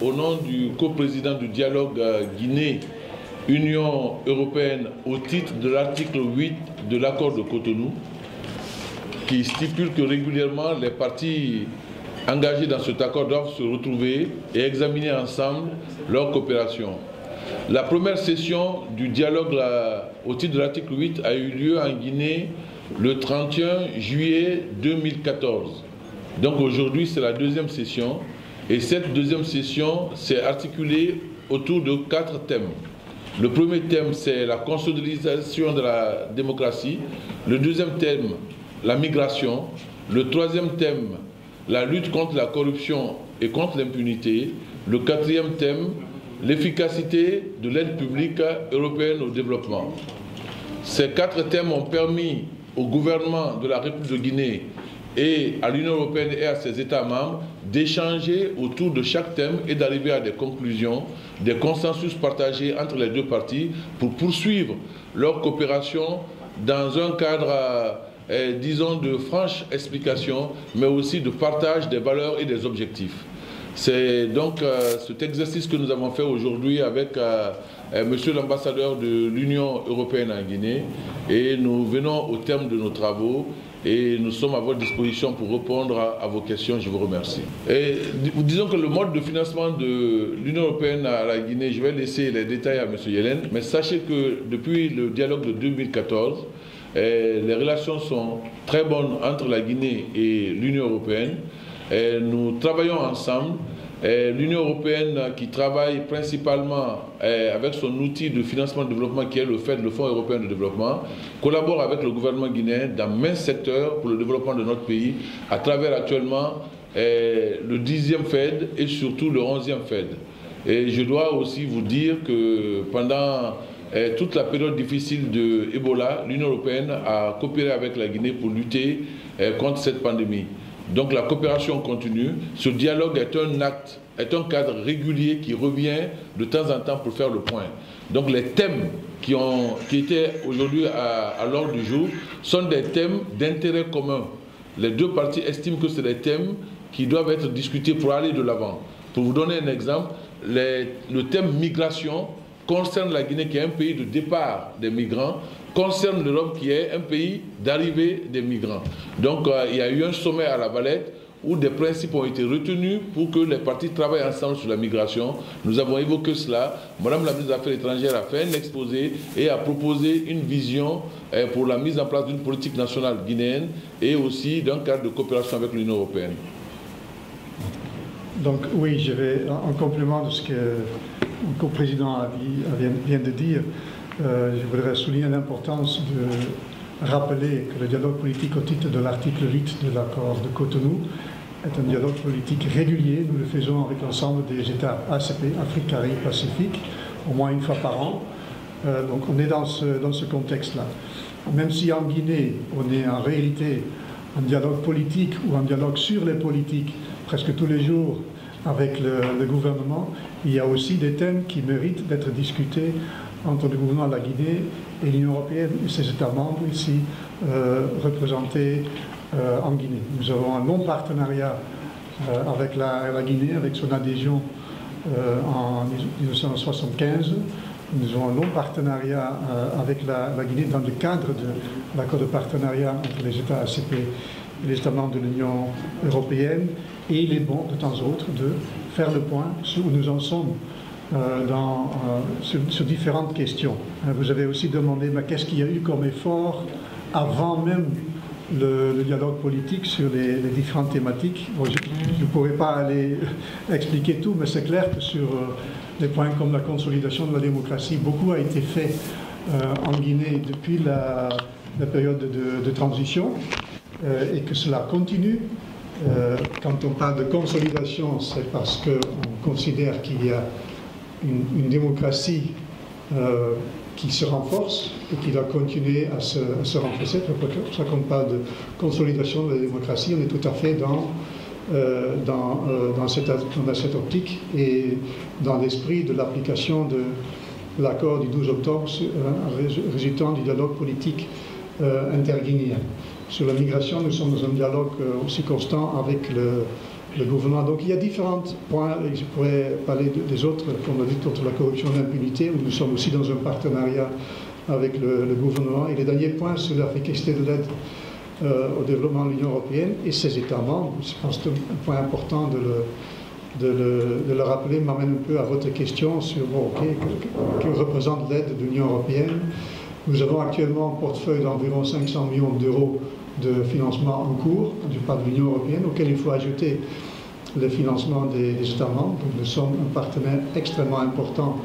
au nom du coprésident du dialogue Guinée-Union européenne au titre de l'article 8 de l'accord de Cotonou, qui stipule que régulièrement les parties engagés dans cet accord doivent se retrouver et examiner ensemble leur coopération. La première session du dialogue au titre de l'article 8 a eu lieu en Guinée le 31 juillet 2014. Donc aujourd'hui, c'est la deuxième session. Et cette deuxième session s'est articulée autour de 4 thèmes. Le premier thème, c'est la consolidation de la démocratie. Le deuxième thème, la migration. Le troisième thème, la lutte contre la corruption et contre l'impunité. Le quatrième thème, l'efficacité de l'aide publique européenne au développement. Ces 4 thèmes ont permis au gouvernement de la République de Guinée et à l'Union européenne et à ses États membres d'échanger autour de chaque thème et d'arriver à des conclusions, des consensus partagés entre les deux parties pour poursuivre leur coopération dans un cadre disons, de franche explication, mais aussi de partage des valeurs et des objectifs. C'est donc cet exercice que nous avons fait aujourd'hui avec Monsieur l'ambassadeur de l'Union européenne en Guinée, et nous venons au terme de nos travaux et nous sommes à votre disposition pour répondre à vos questions. Je vous remercie. Et disons que le mode de financement de l'Union européenne à la Guinée, je vais laisser les détails à M. Yellen, mais sachez que depuis le dialogue de 2014, les relations sont très bonnes entre la Guinée et l'Union européenne. Nous travaillons ensemble. L'Union européenne, qui travaille principalement avec son outil de financement de développement qui est le FED, le Fonds européen de développement, collabore avec le gouvernement guinéen dans maints secteurs pour le développement de notre pays à travers actuellement le 10e FED et surtout le 11e FED. Et je dois aussi vous dire que pendant toute la période difficile de Ebola, l'Union européenne a coopéré avec la Guinée pour lutter contre cette pandémie. Donc la coopération continue. Ce dialogue est un acte, est un cadre régulier qui revient de temps en temps pour faire le point. Donc les thèmes qui étaient aujourd'hui à l'ordre du jour sont des thèmes d'intérêt commun. Les deux parties estiment que c'est des thèmes qui doivent être discutés pour aller de l'avant. Pour vous donner un exemple, le thème migration concerne la Guinée qui est un pays de départ des migrants, concerne l'Europe qui est un pays d'arrivée des migrants. Donc il y a eu un sommet à La Valette où des principes ont été retenus pour que les parties travaillent ensemble sur la migration. Nous avons évoqué cela. Madame la ministre des Affaires étrangères a fait un exposé et a proposé une vision pour la mise en place d'une politique nationale guinéenne et aussi d'un cadre de coopération avec l'Union européenne. Donc oui, je vais, en complément de ce que le coprésident vient de dire, je voudrais souligner l'importance de rappeler que le dialogue politique au titre de l'article 8 de l'accord de Cotonou est un dialogue politique régulier. Nous le faisons avec l'ensemble des États ACP, Afrique, Caraïbes, Pacifique, au moins une fois par an. Donc on est dans ce contexte-là. Même si en Guinée, on est en réalité en dialogue politique ou en dialogue sur les politiques presque tous les jours avec le gouvernement, il y a aussi des thèmes qui méritent d'être discutés entre le gouvernement de la Guinée et l'Union européenne et ses États membres ici représentés en Guinée. Nous avons un long partenariat avec la Guinée, avec son adhésion en 1975. Nous avons un long partenariat avec la Guinée dans le cadre de l'accord de partenariat entre les États ACP et les États membres de l'Union européenne. Et il est bon de temps en temps de faire le point sur où nous en sommes sur différentes questions. Vous avez aussi demandé qu'est-ce qu'il y a eu comme effort avant même le dialogue politique sur les différentes thématiques. Bon, je ne pourrais pas aller expliquer tout, mais c'est clair que sur des points comme la consolidation de la démocratie, beaucoup a été fait en Guinée depuis la période de transition et que cela continue. Quand on parle de consolidation, c'est parce qu'on considère qu'il y a une démocratie qui se renforce et qui doit continuer à se renforcer. C'est pour ça qu'on parle de consolidation de la démocratie. On est tout à fait dans cette optique et dans l'esprit de l'application de l'accord du 12 octobre résultant du dialogue politique interguinéen. Sur la migration, nous sommes dans un dialogue aussi constant avec le gouvernement. Donc il y a différents points, et je pourrais parler des autres, comme la lutte contre la corruption et l'impunité, où nous sommes aussi dans un partenariat avec le gouvernement. Et le dernier point sur l'efficacité de l'aide au développement de l'Union européenne et ses États membres, je pense que c'est un point important de le rappeler, m'amène un peu à votre question sur que représente l'aide de l'Union européenne. Nous avons actuellement un portefeuille d'environ 500 millions d'euros de financement en cours du part de l'Union européenne, auquel il faut ajouter le financement des États membres. Donc nous sommes un partenaire extrêmement important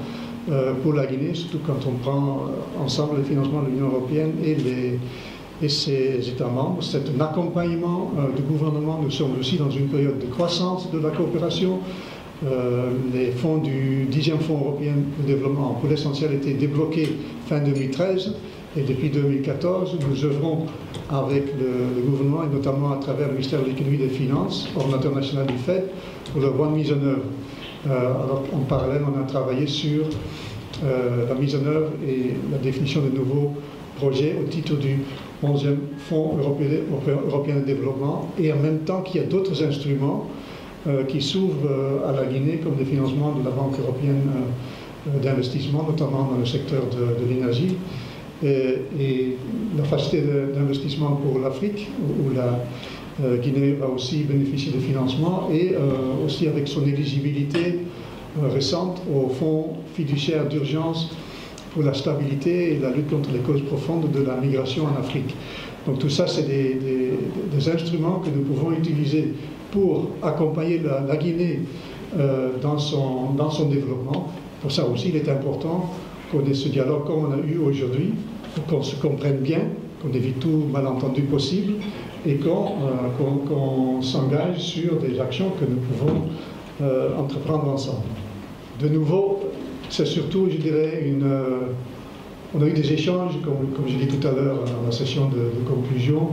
pour la Guinée, surtout quand on prend ensemble le financement de l'Union européenne et ses États membres. C'est un accompagnement du gouvernement. Nous sommes aussi dans une période de croissance de la coopération. Les fonds du 10e Fonds européen de développement, pour l'essentiel, étaient débloqués fin 2013. Et depuis 2014, nous œuvrons avec le gouvernement, et notamment à travers le ministère de l'économie et des finances, ordinateur national du FED, pour leur bonne mise en œuvre. Alors, en parallèle, on a travaillé sur la mise en œuvre et la définition de nouveaux projets au titre du 11e Fonds européen de développement, et en même temps qu'il y a d'autres instruments qui s'ouvrent à la Guinée, comme le financement de la Banque européenne d'investissement, notamment dans le secteur de l'énergie, et la facilité d'investissement pour l'Afrique, où la Guinée va aussi bénéficier de financement, et aussi avec son éligibilité récente au Fonds fiduciaire d'urgence pour la stabilité et la lutte contre les causes profondes de la migration en Afrique. Donc tout ça, c'est des instruments que nous pouvons utiliser pour accompagner la Guinée dans son développement. Pour ça aussi, il est important qu'on ait ce dialogue comme on a eu aujourd'hui, pour qu'on se comprenne bien, qu'on évite tout malentendu possible, et qu'on s'engage sur des actions que nous pouvons entreprendre ensemble. De nouveau, c'est surtout, je dirais, on a eu des échanges, comme je dis tout à l'heure dans la session de conclusion,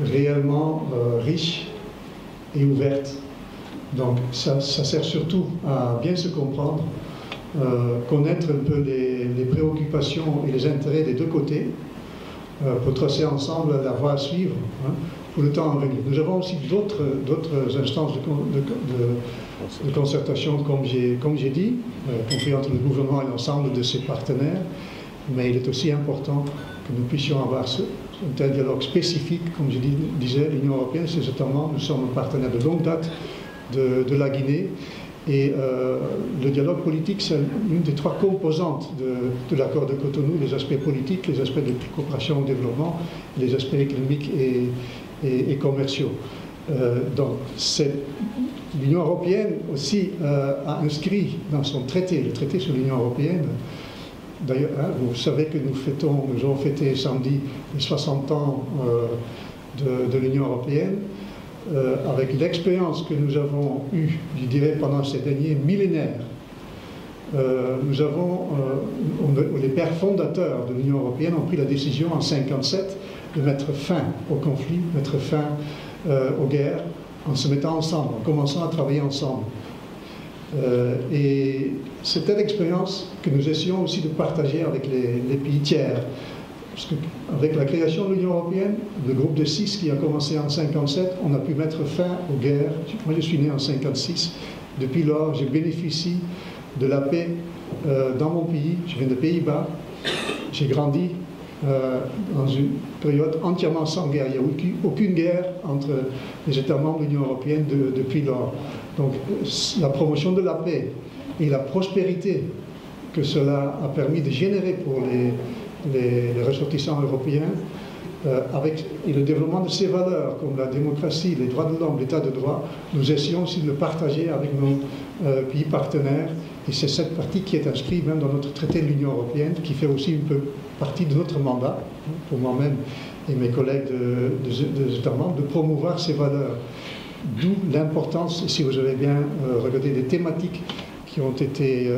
réellement riches et ouvertes. Donc ça sert surtout à bien se comprendre, connaître un peu les préoccupations et les intérêts des deux côtés, pour tracer ensemble la voie à suivre pour le temps à venir. Nous avons aussi d'autres instances de concertation, comme j'ai dit, compris entre le gouvernement et l'ensemble de ses partenaires, mais il est aussi important que nous puissions avoir un tel dialogue spécifique, comme je disais, l'Union européenne, ses États membres, nous sommes un partenaire de longue date de la Guinée, et le dialogue politique, c'est une des trois composantes de l'accord de Cotonou, les aspects politiques, les aspects de coopération au développement, les aspects économiques et commerciaux. Donc l'Union européenne aussi a inscrit dans son traité, le traité sur l'Union européenne. D'ailleurs, vous savez que nous avons fêté samedi les 60 ans de l'Union européenne, avec l'expérience que nous avons eue, je dirais, pendant ces derniers millénaires. Les pères fondateurs de l'Union européenne ont pris la décision en 1957 de mettre fin au conflit, mettre fin aux guerres, en se mettant ensemble, en commençant à travailler ensemble. Et c'est telle expérience que nous essayons aussi de partager avec les pays tiers. Parce qu'avec la création de l'Union européenne, le groupe de 6 qui a commencé en 1957, on a pu mettre fin aux guerres. Moi, je suis né en 1956. Depuis lors, je bénéficie de la paix dans mon pays. Je viens des Pays-Bas. J'ai grandi dans une période entièrement sans guerre. Il n'y a aucune guerre entre les États membres de l'Union européenne depuis lors. Donc, la promotion de la paix et la prospérité que cela a permis de générer pour les ressortissants européens, et le développement de ces valeurs comme la démocratie, les droits de l'homme, l'état de droit, nous essayons aussi de le partager avec nos pays partenaires, et c'est cette partie qui est inscrite même dans notre traité de l'Union européenne, qui fait aussi un peu partie de notre mandat, pour moi-même et mes collègues des États membres, de promouvoir ces valeurs. D'où l'importance, si vous avez bien regardé les thématiques qui ont été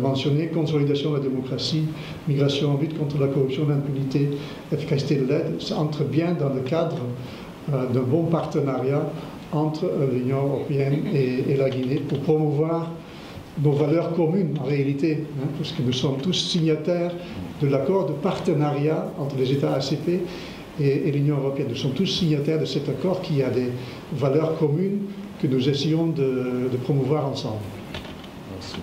mentionnées, consolidation de la démocratie, migration, lutte contre la corruption, l'impunité, efficacité de l'aide, ça entre bien dans le cadre d'un bon partenariat entre l'Union européenne et la Guinée pour promouvoir nos valeurs communes en réalité, puisque nous sommes tous signataires de l'accord de partenariat entre les États ACP et l'Union européenne. Nous sommes tous signataires de cet accord qui a des valeurs communes que nous essayons de promouvoir ensemble. Merci.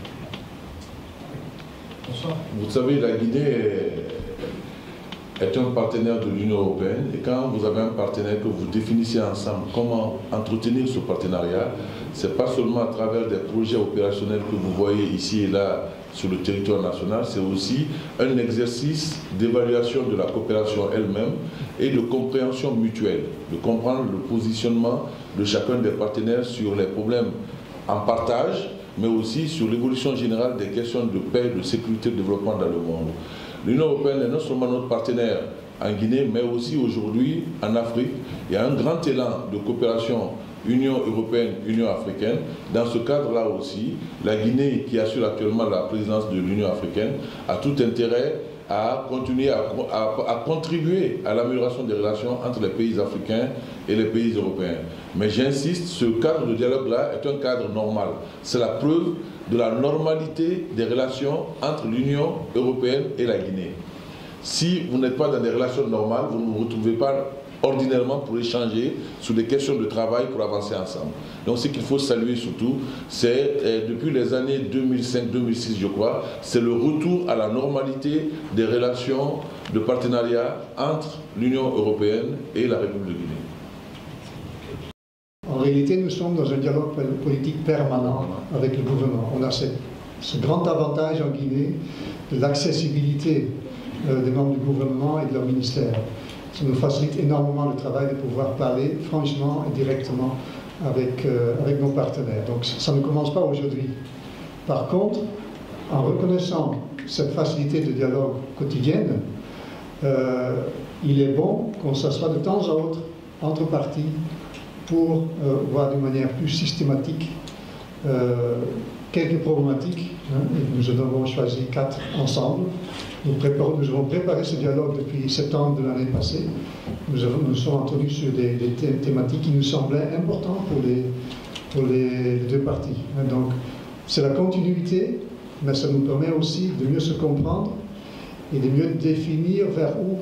Bonsoir. Vous savez, la Guinée est un partenaire de l'Union européenne, et quand vous avez un partenaire que vous définissez ensemble, comment entretenir ce partenariat, ce n'est pas seulement à travers des projets opérationnels que vous voyez ici et là sur le territoire national, c'est aussi un exercice d'évaluation de la coopération elle-même et de compréhension mutuelle, de comprendre le positionnement de chacun des partenaires sur les problèmes en partage, mais aussi sur l'évolution générale des questions de paix, de sécurité et de développement dans le monde. L'Union européenne est non seulement notre partenaire en Guinée, mais aussi aujourd'hui en Afrique. Il y a un grand élan de coopération Union européenne, Union africaine. Dans ce cadre-là aussi, la Guinée, qui assure actuellement la présidence de l'Union africaine, a tout intérêt à continuer à contribuer à l'amélioration des relations entre les pays africains et les pays européens. Mais j'insiste, ce cadre de dialogue-là est un cadre normal. C'est la preuve de la normalité des relations entre l'Union européenne et la Guinée. Si vous n'êtes pas dans des relations normales, vous ne vous retrouvez pas ordinairement pour échanger sur des questions de travail pour avancer ensemble. Donc ce qu'il faut saluer surtout, c'est depuis les années 2005-2006 je crois, c'est le retour à la normalité des relations de partenariat entre l'Union européenne et la République de Guinée. En réalité, nous sommes dans un dialogue politique permanent avec le gouvernement. On a ce grand avantage en Guinée de l'accessibilité des membres du gouvernement et de leur ministère. Ça nous facilite énormément le travail de pouvoir parler franchement et directement avec nos partenaires. Donc ça ne commence pas aujourd'hui. Par contre, en reconnaissant cette facilité de dialogue quotidienne, il est bon qu'on s'assoie de temps à autre entre parties pour voir de manière plus systématique quelques problématiques. Nous en avons choisi 4 ensemble. Nous avons préparé ce dialogue depuis septembre de l'année passée. Nous sommes entendus sur des thématiques qui nous semblaient importantes pour les deux parties. Donc, c'est la continuité, mais ça nous permet aussi de mieux se comprendre et de mieux définir vers où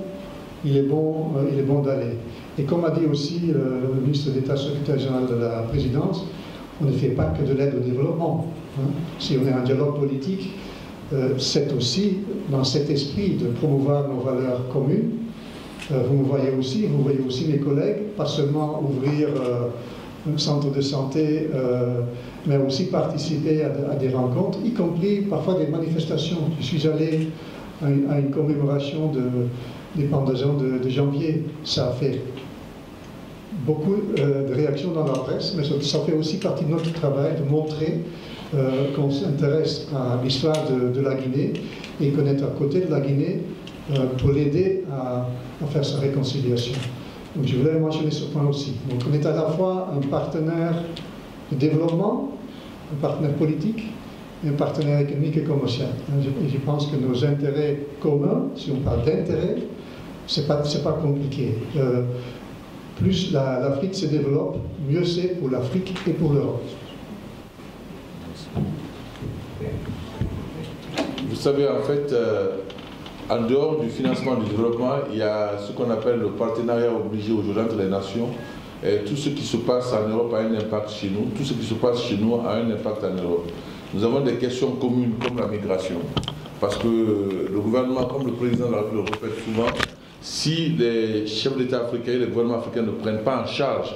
il est bon d'aller. Et comme a dit aussi le ministre d'État secrétaire général de la présidence, on ne fait pas que de l'aide au développement. Si on est en dialogue politique, c'est aussi dans cet esprit de promouvoir nos valeurs communes. Vous voyez aussi mes collègues, pas seulement ouvrir un centre de santé, mais aussi participer à des rencontres, y compris parfois des manifestations. Je suis allé à une commémoration des pendaisons de janvier. Ça a fait beaucoup de réactions dans la presse, mais ça fait aussi partie de notre travail de montrer qu'on s'intéresse à l'histoire de la Guinée et qu'on est à côté de la Guinée pour l'aider à faire sa réconciliation. Donc je voulais mentionner ce point aussi. Donc on est à la fois un partenaire de développement, un partenaire politique et un partenaire économique et commercial. Je pense que nos intérêts communs, si on parle d'intérêts, c'est pas compliqué. Plus l'Afrique se développe, mieux c'est pour l'Afrique et pour l'Europe. Vous savez, en fait, en dehors du financement du développement, il y a ce qu'on appelle le partenariat obligé aujourd'hui entre les nations. Et tout ce qui se passe en Europe a un impact chez nous. Tout ce qui se passe chez nous a un impact en Europe. Nous avons des questions communes comme la migration. Parce que le gouvernement, comme le président de la République le répète souvent, si les chefs d'État africains et les gouvernements africains ne prennent pas en charge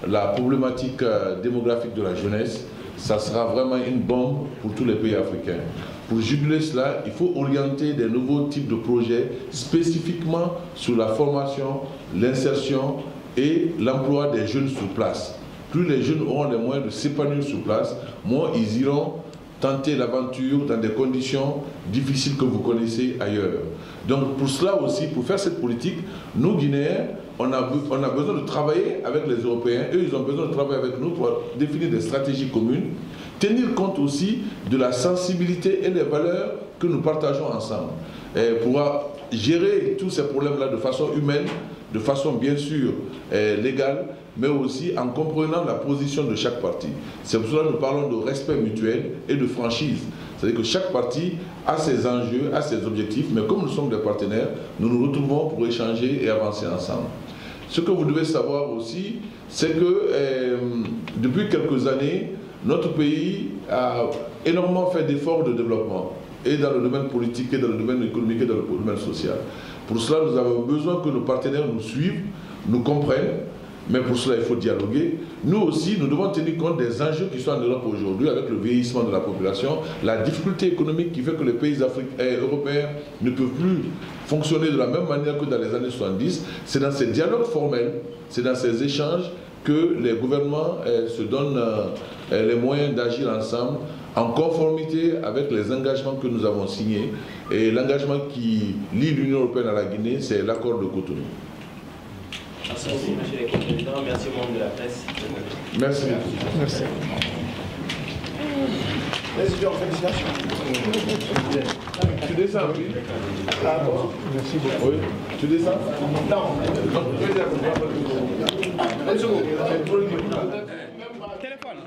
la problématique démographique de la jeunesse, ça sera vraiment une bombe pour tous les pays africains. Pour juguler cela, il faut orienter des nouveaux types de projets spécifiquement sur la formation, l'insertion et l'emploi des jeunes sur place. Plus les jeunes auront les moyens de s'épanouir sur place, moins ils iront tenter l'aventure dans des conditions difficiles que vous connaissez ailleurs. Donc pour cela aussi, pour faire cette politique, nous Guinéens, on a besoin de travailler avec les Européens, eux ils ont besoin de travailler avec nous pour définir des stratégies communes, tenir compte aussi de la sensibilité et des valeurs que nous partageons ensemble. Et pour gérer tous ces problèmes-là de façon humaine, de façon bien sûr légale, mais aussi en comprenant la position de chaque parti. C'est pour cela que nous parlons de respect mutuel et de franchise. C'est-à-dire que chaque parti a ses enjeux, a ses objectifs, mais comme nous sommes des partenaires, nous nous retrouvons pour échanger et avancer ensemble. Ce que vous devez savoir aussi, c'est que depuis quelques années, notre pays a énormément fait d'efforts de développement, et dans le domaine politique, et dans le domaine économique, et dans le domaine social. Pour cela, nous avons besoin que nos partenaires nous suivent, nous comprennent, mais pour cela, il faut dialoguer. Nous aussi, nous devons tenir compte des enjeux qui sont en Europe aujourd'hui, avec le vieillissement de la population, la difficulté économique qui fait que les pays européens ne peuvent plus fonctionner de la même manière que dans les années 70. C'est dans ces dialogues formels, c'est dans ces échanges que les gouvernements se donnent les moyens d'agir ensemble en conformité avec les engagements que nous avons signés. Et l'engagement qui lie l'Union européenne à la Guinée, c'est l'accord de Cotonou. Merci beaucoup, monsieur le président. Merci au membre de la presse. Merci. Merci. Président, félicitations. Tu descends, oui. Ah bon. Merci beaucoup. Oui. Tu descends? Non. Une seconde. Téléphone.